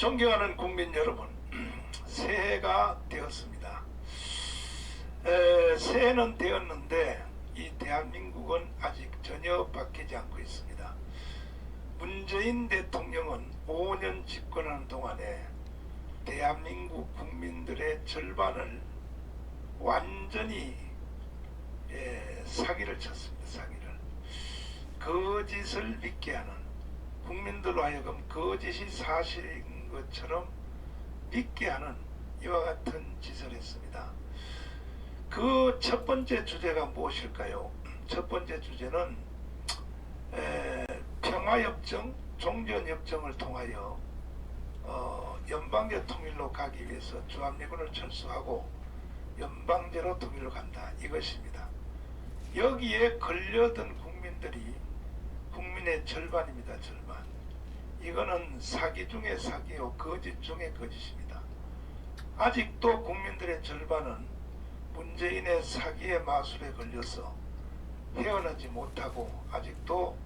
존경하는 국민 여러분, 새해가 되었습니다. 새해는 되었는데 이 대한민국은 아직 전혀 바뀌지 않고 있습니다. 문재인 대통령은 5년 집권하는 동안에 대한민국 국민들의 절반을 완전히 사기를 쳤습니다. 사기를. 거짓을 믿게 하는, 국민들로 하여금 거짓이 사실인 것처럼 믿게 하는 이와 같은 짓을 했습니다. 그 첫 번째 주제가 무엇일까요? 첫 번째 주제는 평화협정, 종전협정을 통하여 연방제 통일로 가기 위해서 주한미군을 철수하고 연방제로 통일로 간다, 이것입니다. 여기에 걸려든 국민들이 국민의 절반입니다. 절반. 이거는 사기 중에 사기요, 거짓 중에 거짓입니다. 아직도 국민들의 절반은 문재인의 사기의 마술에 걸려서 헤어나지 못하고 아직도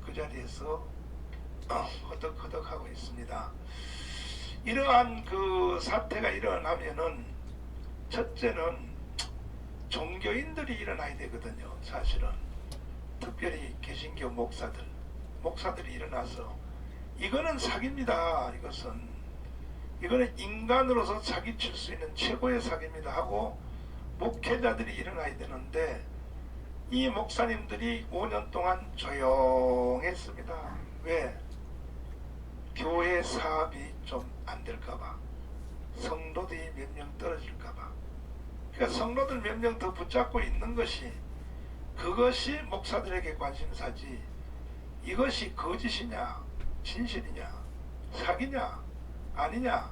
그 자리에서 허덕허덕하고 있습니다. 이러한 그 사태가 일어나면은 첫째는 종교인들이 일어나야 되거든요. 사실은 특별히 개신교 목사들이 일어나서 이거는 사기입니다. 이거는 인간으로서 사기칠 수 있는 최고의 사기입니다 하고 목회자들이 일어나야 되는데, 이 목사님들이 5년 동안 조용했습니다. 왜? 교회 사업이 좀 안 될까봐, 성도들이 몇 명 떨어질까봐. 그러니까 성도들 몇 명 더 붙잡고 있는 것이, 그것이 목사들에게 관심사지, 이것이 거짓이냐 진실이냐 사기냐 아니냐,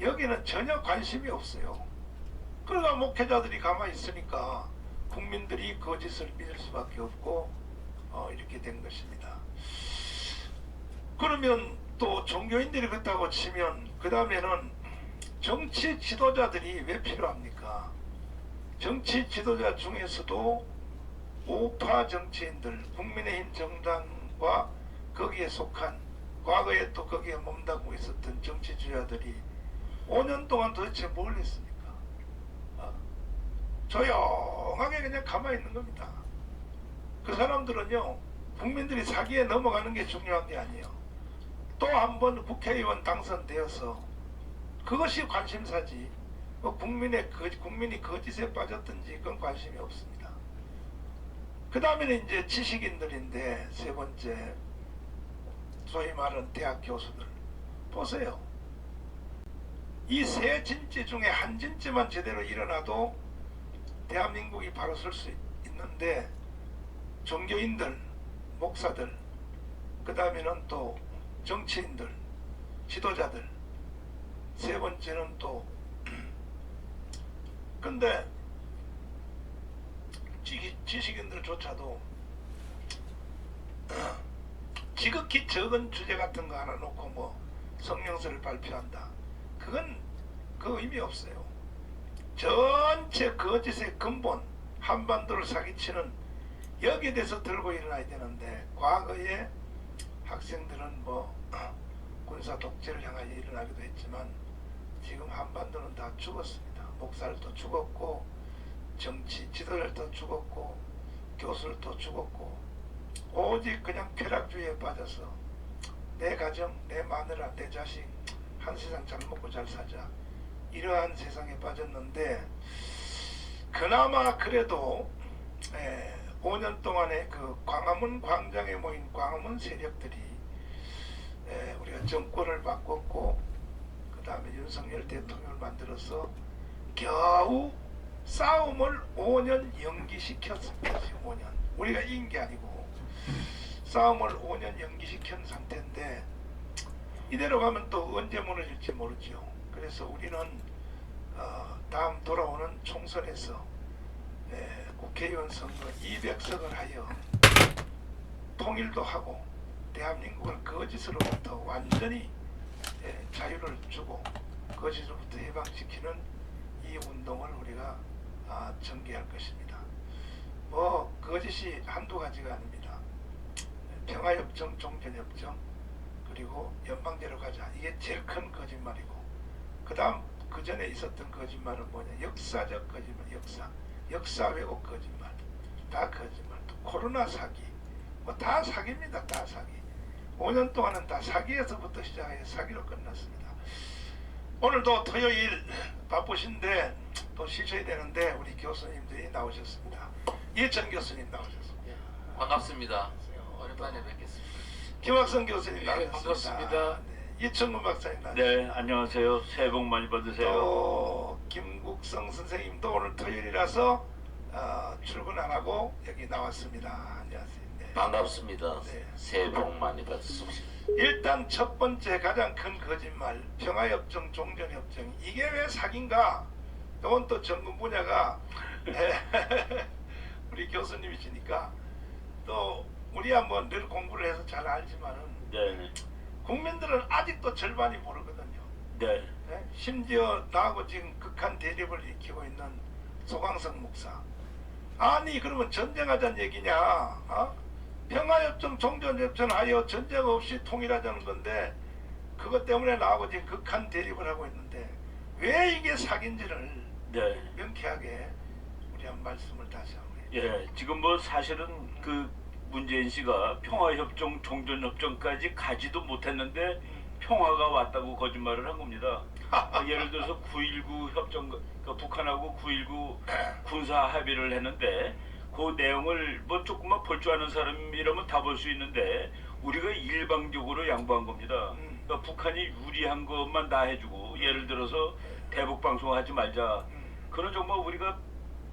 여기는 전혀 관심이 없어요. 그러니까 목회자들이 가만히 있으니까 국민들이 거짓을 믿을 수밖에 없고 이렇게 된 것입니다. 그러면 또 종교인들이 그렇다고 치면 그 다음에는 정치 지도자들이 왜 필요합니까? 정치 지도자 중에서도 우파 정치인들, 국민의힘 정당과 거기에 속한, 과거에 또 거기에 몸담고 있었던 정치 지도자들이 5년 동안 도대체 뭘 했습니까? 조용하게 그냥 가만히 있는 겁니다. 그 사람들은요, 국민들이 사기에 넘어가는 게 중요한 게 아니에요. 또 한 번 국회의원 당선되어서 그것이 관심사지, 국민이 거짓에 빠졌든지 그건 관심이 없습니다. 그 다음에는 이제 지식인들인데, 세 번째 소위 말하는 대학 교수들 보세요. 이 세 진지 중에 한 진지만 제대로 일어나도 대한민국이 바로 설 수 있는데, 종교인들, 목사들, 그 다음에는 또 정치인들, 지도자들, 세 번째는 또 근데 지식인들조차도 지극히 적은 주제 같은 거 하나 놓고 뭐 성명서를 발표한다, 그건 그 의미 없어요. 전체 거짓의 근본, 한반도를 사기치는 여기에 대해서 들고 일어나야 되는데, 과거에 학생들은 뭐 군사 독재를 향하여 일어나기도 했지만 지금 한반도는 다 죽었습니다. 목사들도 죽었고, 정치 지도자들도 죽었고, 교수들도 죽었고, 오직 그냥 쾌락주의에 빠져서 내 가정, 내 마누라, 내 자식 한 세상 잘 먹고 잘 사자, 이러한 세상에 빠졌는데, 그나마 그래도 5년 동안에 그 광화문 광장에 모인 광화문 세력들이 우리가 정권을 바꿨고, 그 다음에 윤석열 대통령을 만들어서 겨우 싸움을 5년 연기시켰습니다. 5년. 우리가 이긴 게 아니고 싸움을 5년 연기시킨 상태인데, 이대로 가면 또 언제 무너질지 모르죠. 그래서 우리는 다음 돌아오는 총선에서 국회의원 선거 200석을 하여 통일도 하고 대한민국을 거짓으로부터 완전히 자유를 주고 거짓으로부터 해방시키는 이 운동을 우리가 전개할 것입니다. 뭐 거짓이 한두 가지가 아닙니다. 평화협정, 종전협정, 그리고 연방제로 가자. 이게 제일 큰 거짓말이고, 그 다음 그 전에 있었던 거짓말은 뭐냐? 역사적 거짓말, 역사 왜곡 거짓말, 다 거짓말. 또 코로나 사기, 뭐 다 사기입니다. 다 사기. 5년 동안은 다 사기에서부터 시작해 사기로 끝났습니다. 오늘도 토요일 바쁘신데 또 쉬셔야 되는데 우리 교수님들이 나오셨습니다. 이천 교수님 나오셨습니다. 반갑습니다. 오랜만에 뵙겠습니다. 김학성 교수님 네, 나오셨습니다. 반갑습니다. 네, 이천근 박사님 나오셨습니다. 네, 안녕하세요. 새해 복 많이 받으세요. 또 김국성 선생님도 오늘 토요일이라서 출근 안 하고 여기 나왔습니다. 안녕하세요. 네. 반갑습니다. 네. 새해 복 많이 받으십시오. 일단 첫 번째 가장 큰 거짓말, 평화협정, 종전협정, 이게 왜 사기인가? 이건 또 전문 분야가 우리 교수님이시니까 또 우리야 뭐 늘 공부를 해서 잘 알지만은 네, 국민들은 아직도 절반이 모르거든요. 네, 네? 심지어 나하고 지금 극한 대립을 일으키고 있는 소강성 목사, 아니 그러면 전쟁하자는 얘기냐? 평화협정, 종전협정 하여 전쟁 없이 통일하자는 건데 그것 때문에 나하고 지금 극한 대립을 하고 있는데 왜 이게 사기인지를 네. 명쾌하게 우리 한 말씀을 다시 한번 해요. 예, 지금 뭐 사실은 그 문재인 씨가 평화협정, 종전협정까지 가지도 못했는데 평화가 왔다고 거짓말을 한 겁니다. 예를 들어서 9.19 협정, 그러니까 북한하고 9.19 군사 합의를 했는데 그 내용을 뭐 조금만 볼 줄 아는 사람이라면 다 볼 수 있는데 우리가 일방적으로 양보한 겁니다. 그러니까 북한이 유리한 것만 다 해주고 예를 들어서 대북 방송하지 말자. 그건 정말 우리가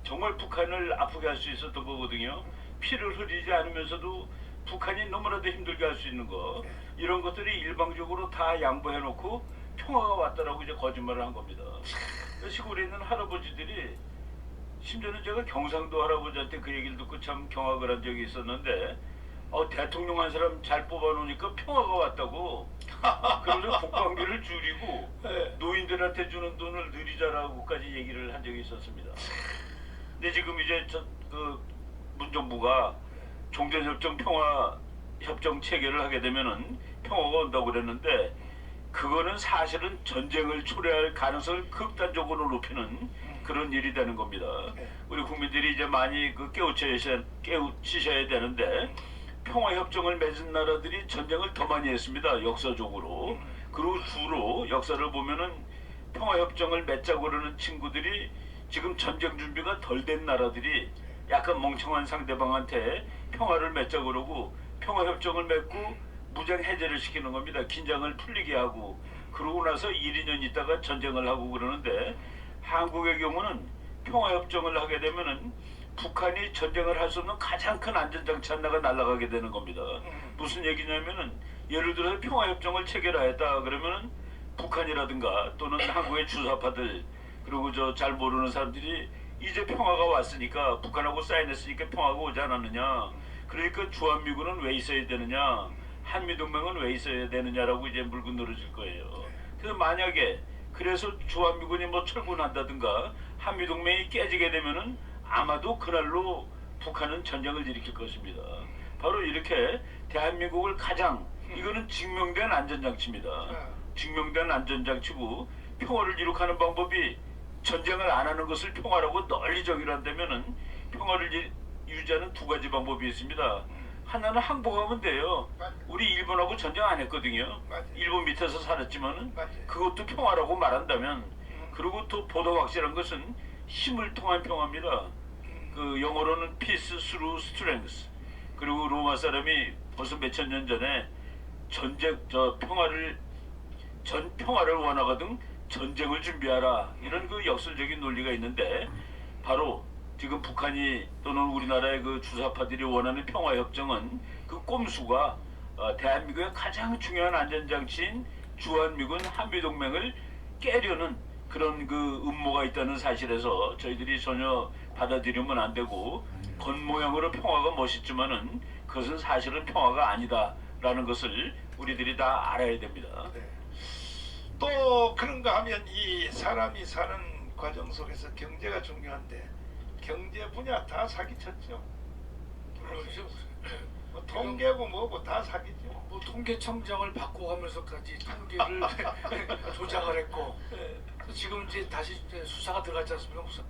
정말 북한을 아프게 할 수 있었던 거거든요. 피를 흘리지 않으면서도 북한이 너무나도 힘들게 할 수 있는 거, 이런 것들이 일방적으로 다 양보해놓고 평화가 왔다라고 이제 거짓말을 한 겁니다. 시골에 있는 할아버지들이, 심지어는 제가 경상도 할아버지한테 그 얘기를 듣고 참 경악을 한 적이 있었는데, 대통령 한 사람 잘 뽑아놓으니까 평화가 왔다고. 그러면서 국방비를 줄이고 노인들한테 주는 돈을 늘리자라고까지 얘기를 한 적이 있었습니다. 근데 지금 이제 그 문정부가 종전협정 평화협정 체결을 하게 되면은 평화가 온다고 그랬는데, 그거는 사실은 전쟁을 초래할 가능성을 극단적으로 높이는 그런 일이 되는 겁니다. 우리 국민들이 이제 많이 깨우치셔야 되는데, 평화협정을 맺은 나라들이 전쟁을 더 많이 했습니다. 역사적으로. 그리고 주로 역사를 보면은 평화협정을 맺자고 그러는 친구들이 지금 전쟁 준비가 덜 된 나라들이 약간 멍청한 상대방한테 평화를 맺자고 그러고 평화협정을 맺고 무장 해제를 시키는 겁니다. 긴장을 풀리게 하고. 그러고 나서 1, 2년 있다가 전쟁을 하고 그러는데, 한국의 경우는 평화협정을 하게 되면은 북한이 전쟁을 할 수 없는 가장 큰 안전장치 하나가 날아가게 되는 겁니다. 무슨 얘기냐면은 예를 들어서 평화협정을 체결하였다 그러면은 북한이라든가 또는 한국의 주사파들, 그리고 저 잘 모르는 사람들이 이제 평화가 왔으니까, 북한하고 사인했으니까 평화가 오지 않았느냐, 그러니까 주한미군은 왜 있어야 되느냐, 한미동맹은 왜 있어야 되느냐라고 이제 물고 늘어질 거예요. 그래서 만약에 그래서 주한미군이 뭐 철군한다든가 한미동맹이 깨지게 되면은 아마도 그날로 북한은 전쟁을 일으킬 것입니다. 바로 이렇게 대한민국을 가장, 이거는 증명된 안전장치입니다. 증명된 안전장치고, 평화를 이룩하는 방법이 전쟁을 안 하는 것을 평화라고 널리 정의를 한다면은 평화를 유지하는 두 가지 방법이 있습니다. 하나는 항복하면 돼요. 우리 일본하고 전쟁 안 했거든요. 일본 밑에서 살았지만은 그것도 평화라고 말한다면, 그리고 또 보다 확실한 것은 힘을 통한 평화입니다. 그 영어로는 peace through strength. 그리고 로마 사람이 벌써 몇천 년 전에 평화를 원하거든 전쟁을 준비하라, 이런 그 역설적인 논리가 있는데, 바로 지금 북한이 또는 우리나라의 그 주사파들이 원하는 평화협정은 그 꼼수가 대한민국의 가장 중요한 안전장치인 주한미군 한미동맹을 깨려는 그런 그 음모가 있다는 사실에서 저희들이 전혀 받아들이면 안 되고, 겉모양으로 평화가 멋있지만은 그것은 사실은 평화가 아니다라는 것을 우리들이 다 알아야 됩니다. 네. 또 그런가 하면 이 사람이 사는 과정 속에서 경제가 중요한데 경제 분야 다 사기쳤죠. 그렇죠. 뭐 통계고 뭐고 다 사기죠. 뭐 통계청장을 바꿔가면서까지 통계를 조작을 했고 지금 이제 다시 이제 수사가 들어갔지 않습니까? 무슨